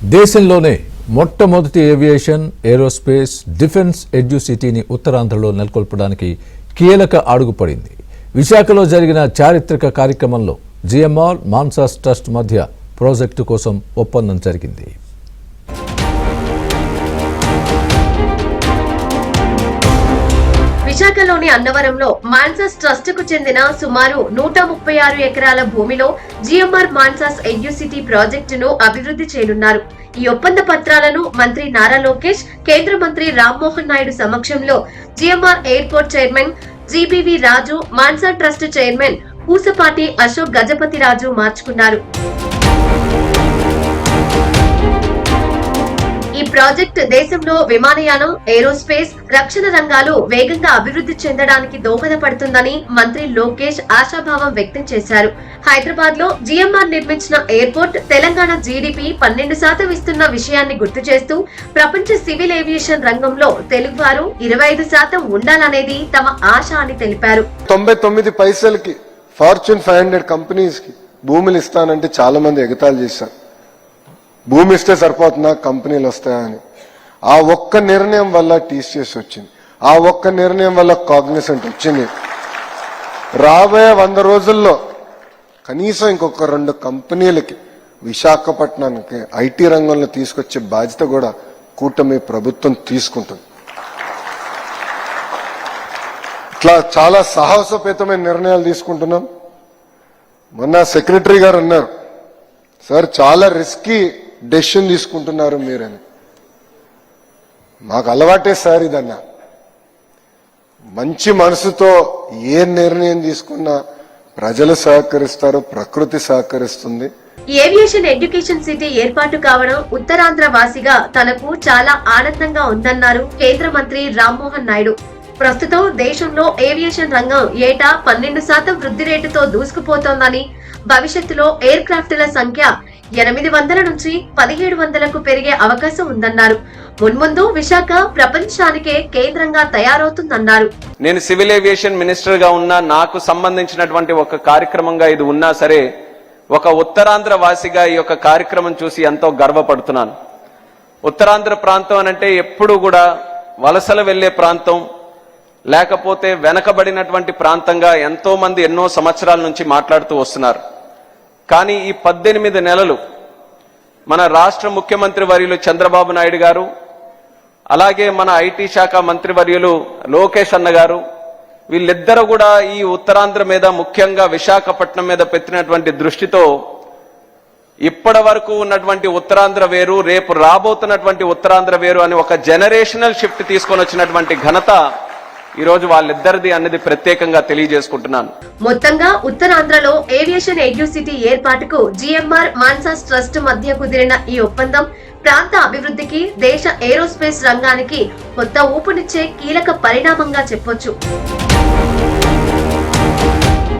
దేశంలోనే మొట్టమొదటి aviation, aerospace, defence ఎడ్యుసిటీని ఉత్తరాంధ్రలో నెలకొల్పడానికి కీలక అడుగు పడింది. విశాఖలో జరిగిన చారిత్రక కార్యక్రమంలో జిఎంఆర్ మాన్సాస్ ట్రస్ట్ మధ్య ప్రాజెక్టు కోసం ఒప్పందం జరిగింది. విశాఖలోని అన్నవరంలో మాన్సాస్ ట్రస్ట్ కు చెందిన సుమారు 136 ఎకరాల భూమిలో జిఎంఆర్ మాన్సాస్ ఎడ్యుసిటీ ప్రాజెక్టును అభివృద్ధి చేయనున్నారు. ఈ ఒప్పంద పత్రాలను మంత్రి నారా లోకేష్, కేంద్ర మంత్రి రామ్మోహన్ నాయుడు సమక్షంలో జిఎంఆర్ ఎయిర్పోర్ట్ చైర్మన్ జీబీవీ రాజు, మాన్సా ట్రస్ట్ చైర్మన్ పూసపాటి అశోక్ గజపతి రాజు మార్చుకున్నారు. ఈ ప్రాజెక్ట్ దేశంలో విమానయానం, ఏరోస్పేస్, రక్షణ రంగాలు వేగంగా అభివృద్ధి చెందడానికి దోహదపడుతుందని మంత్రి లోకేష్ ఆశాభావం వ్యక్తం చేశారు. హైదరాబాద్ లో జిఎంఆర్ నిర్మించిన ఎయిర్పోర్ట్ తెలంగాణ జీడీపీ 12% ఇస్తున్న విషయాన్ని గుర్తు చేస్తూ ప్రపంచ సివిల్ ఏవియేషన్ రంగంలో తెలుగువారు 25% ఉండాలనేది తమ ఆశ అని తెలిపారు. 99 పైసలకి ఫార్చ్యూన్ 500 కంపెనీస్ కి భూములు ఇస్తానంటే చాలా మంది ఎగతాళి చేశారు. భూమి ఇస్తే సరిపోతుందా, కంపెనీలు వస్తాయని. ఆ ఒక్క నిర్ణయం వల్ల టీసీఎస్ వచ్చింది, ఆ ఒక్క నిర్ణయం వల్ల కాగ్నిసెంట్ వచ్చింది. రాబోయే 100 రోజుల్లో కనీసం ఇంకొక 2 కంపెనీలకి విశాఖపట్నానికి ఐటీ రంగంలో తీసుకొచ్చే బాధ్యత కూడా కూటమి ప్రభుత్వం తీసుకుంటుంది. ఇట్లా చాలా సాహసోపేతమైన నిర్ణయాలు తీసుకుంటున్నాం. మొన్న సెక్రటరీ గారు అన్నారు, సార్ చాలా రిస్కీ డెసిషన్ తీసుకుంటున్నారు మీరని. మాకు అలవాటే సార్ ఇదన్నా. మంచి మనసుతో ఏ నిర్ణయం తీసుకున్నా ప్రజలు సహకరిస్తారు, ప్రకృతి సహకరిస్తుంది. ఏవియేషన్ ఎడ్యుకేషన్ సిటీ ఏర్పాటు కావడం ఉత్తరాంధ్ర వాసిగా తనకు చాలా ఆనందంగా ఉందన్నారు కేంద్ర మంత్రి రామ్మోహన్ నాయుడు. ప్రస్తుతం దేశంలో ఏవియేషన్ రంగం ఏటా 12% వృద్ధి రేటుతో దూసుకుపోతోందని, భవిష్యత్తులో ఎయిర్ క్రాఫ్ట్ల సంఖ్య 800 నుంచి 1700కు పెరిగే అవకాశం ఉందన్నారు. మున్ముందు విశాఖ ప్రపంచానికే కేంద్రంగా తయారవుతుందన్నారు. నేను సివిల్ ఏవియేషన్ మినిస్టర్ గా ఉన్నా, నాకు సంబంధించినటువంటి ఒక కార్యక్రమంగా ఇది ఉన్నా సరే, ఒక ఉత్తరాంధ్ర వాసిగా ఈ యొక్క కార్యక్రమం చూసి ఎంతో గర్వపడుతున్నాను. ఉత్తరాంధ్ర ప్రాంతం అనంటే ఎప్పుడు కూడా వలసలు వెళ్లే ప్రాంతం, లేకపోతే వెనకబడినటువంటి ప్రాంతంగా ఎంతో మంది ఎన్నో సంవత్సరాల నుంచి మాట్లాడుతూ వస్తున్నారు. కానీ ఈ 18 నెలలు మన రాష్ట్ర ముఖ్యమంత్రి వర్యులు చంద్రబాబు నాయుడు గారు, అలాగే మన ఐటీ శాఖ మంత్రి వర్యులు లోకేష్ అన్న గారు, వీళ్ళిద్దరూ కూడా ఈ ఉత్తరాంధ్ర మీద, ముఖ్యంగా విశాఖపట్నం మీద పెట్టినటువంటి దృష్టితో ఇప్పటి వరకు ఉన్నటువంటి ఉత్తరాంధ్ర వేరు, రేపు రాబోతున్నటువంటి ఉత్తరాంధ్ర వేరు అని ఒక జనరేషనల్ షిఫ్ట్ తీసుకొని వచ్చినటువంటి ఘనత ఈ రోజు వాళ్ళిద్దరిది అన్నది ప్రత్యేకంగా తెలియజేసుకుంటున్నాను. మొత్తంగా ఉత్తరాంధ్రలో ఏవియేషన్ ఎడ్యుసిటీ ఏర్పాటుకు జిఎంఆర్ మాన్సాస్ ట్రస్ట్ మధ్య కుదిరిన ఈ ఒప్పందం ప్రాంత అభివృద్ధికి, దేశ ఏరోస్పేస్ రంగానికి కొత్త ఊపునిచ్చే కీలక పరిణామంగా చెప్పొచ్చు.